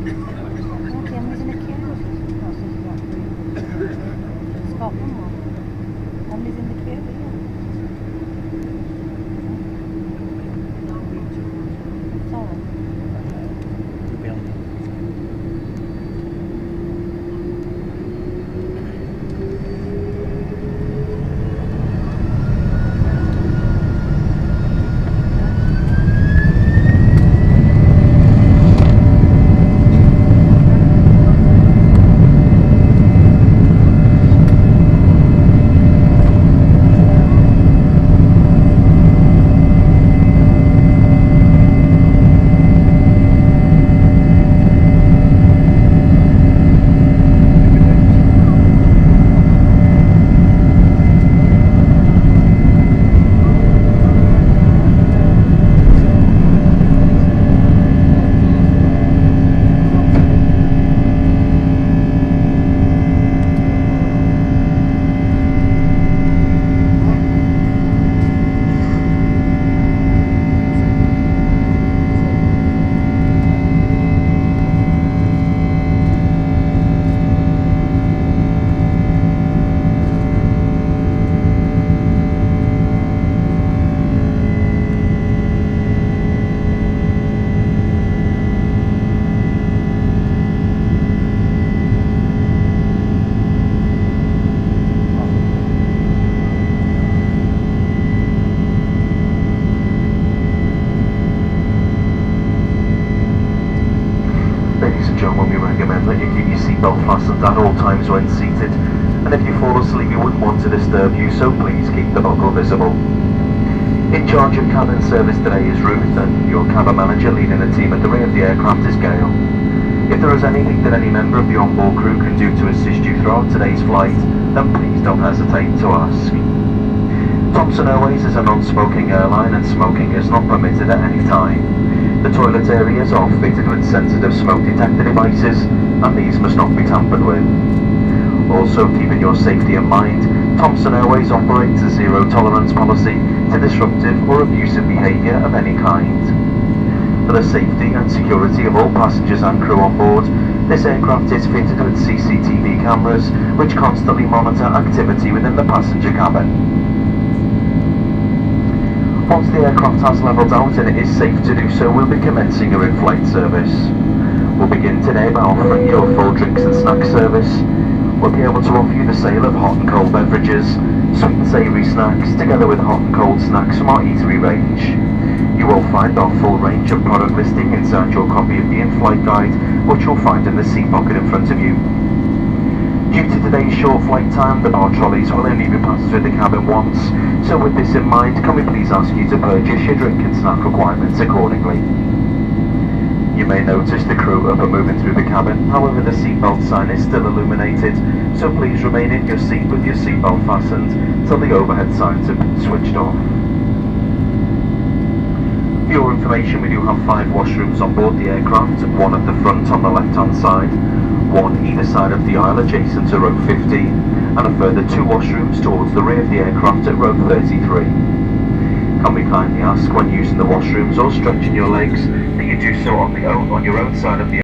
Emma's in a queue. Scotland one. Emma's in the queue, yeah. Sorry. Ladies and gentlemen, we recommend that you keep your seatbelt fastened at all times when seated, and if you fall asleep we wouldn't want to disturb you, so please keep the buckle visible. In charge of cabin service today is Ruth, and your cabin manager leading the team at the rear of the aircraft is Gail. If there is anything that any member of the onboard crew can do to assist you throughout today's flight, then please don't hesitate to ask. Thomson Airways is a non-smoking airline and smoking is not permitted at any time. The toilet areas are fitted with sensitive smoke detector devices, and these must not be tampered with. Also, keeping your safety in mind, Thomson Airways operates a zero-tolerance policy to disruptive or abusive behaviour of any kind. For the safety and security of all passengers and crew on board, this aircraft is fitted with CCTV cameras which constantly monitor activity within the passenger cabin. Once the aircraft has levelled out and it is safe to do so, we'll be commencing your in-flight service. We'll begin today by offering you a full drinks and snack service. We'll be able to offer you the sale of hot and cold beverages, sweet and savoury snacks, together with hot and cold snacks from our eatery range. You will find our full range of product listing inside your copy of the in-flight guide, which you'll find in the seat pocket in front of you. Due to today's short flight time, the bar trolleys will only be passed through the cabin once, so with this in mind, can we please ask you to purchase your drink and snack requirements accordingly. You may notice the crew are moving through the cabin, however the seatbelt sign is still illuminated, so please remain in your seat with your seatbelt fastened till the overhead signs have been switched off. For your information, we do have 5 washrooms on board the aircraft, one at the front on the left-hand side, one either side of the aisle adjacent to row 15, and a further 2 washrooms towards the rear of the aircraft at row 33. Can we kindly ask, when using the washrooms or stretching your legs, that you do so on your own side of the